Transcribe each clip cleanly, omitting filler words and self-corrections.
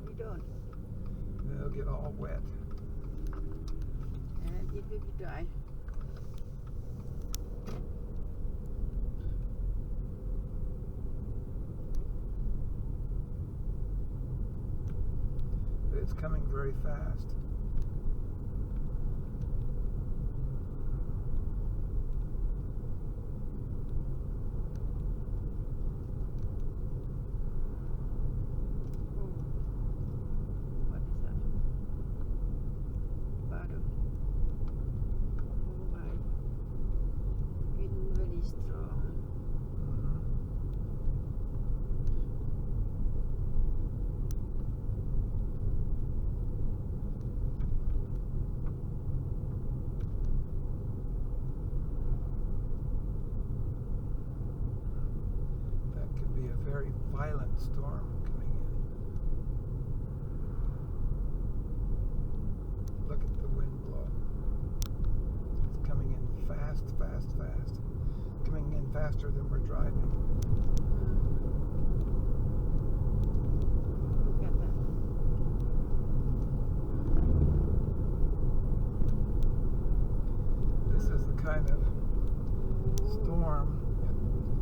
We don't. Then it'll get all wet. And it will be dry. But it's coming very fast. Very violent storm coming in. Look at the wind blow. It's coming in fast, fast, fast. Coming in faster than we're driving. Look at that. This is the kind of storm.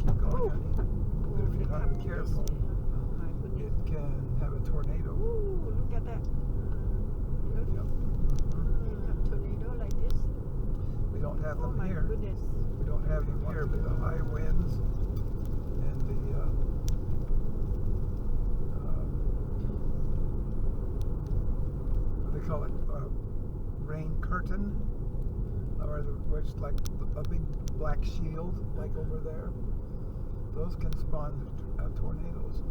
Keep going, honey. But if you're not careful, it can have a tornado. Ooh, look at that. Look. Yep. It have tornado like this. We don't have them my here. Goodness. We don't have them here, but the high winds and the what do they call it? Rain curtain, or which like a big black shield, like over there. Those can spawn tornadoes.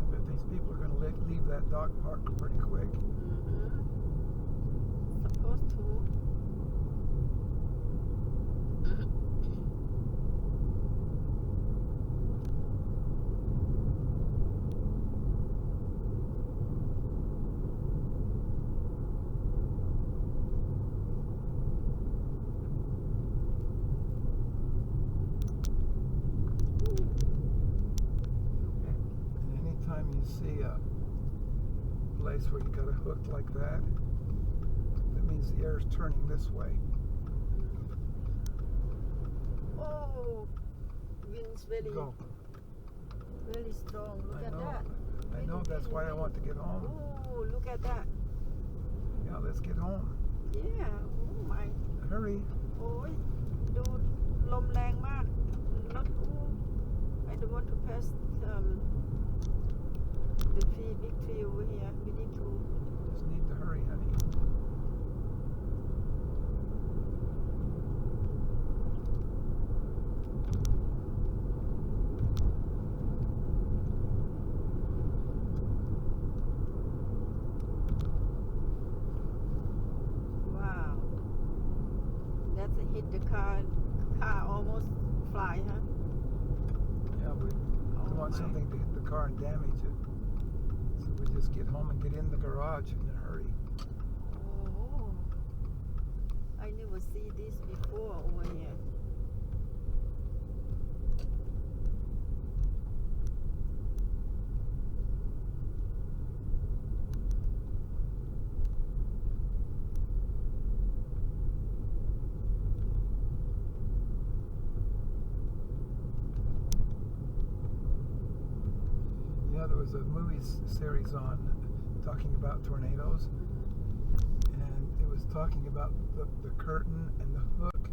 I bet these people are going to leave that dog park pretty quick. Supposed to. You see a place where you got a hook like that, that means the air is turning this way. Oh, wind's very strong. Look at that. I know, that's why I want to get home. Oh, look at that. Yeah, let's get home. Yeah, oh my. Hurry. โอ้ยดูลมแรงมาก Not I don't want to pass the big tree over here. We need to. Just need to hurry, honey. Wow. That's a hit. The car almost fly, huh? Yeah, we don't want something to hit the car and damage it. So we just get home and get in the garage in a hurry. Oh, I never see this before over here. Yeah, there was a movie series on talking about tornadoes, and it was talking about the curtain and the hook,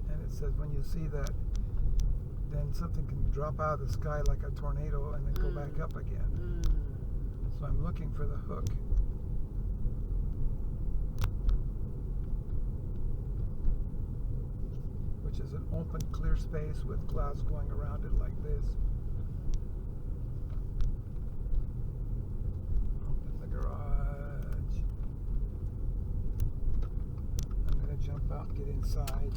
and it says when you see that, then something can drop out of the sky like a tornado and then go back up again. So I'm looking for the hook. Which is an open, clear space with clouds going around it like this. Open the garage. I'm going to jump out and get inside.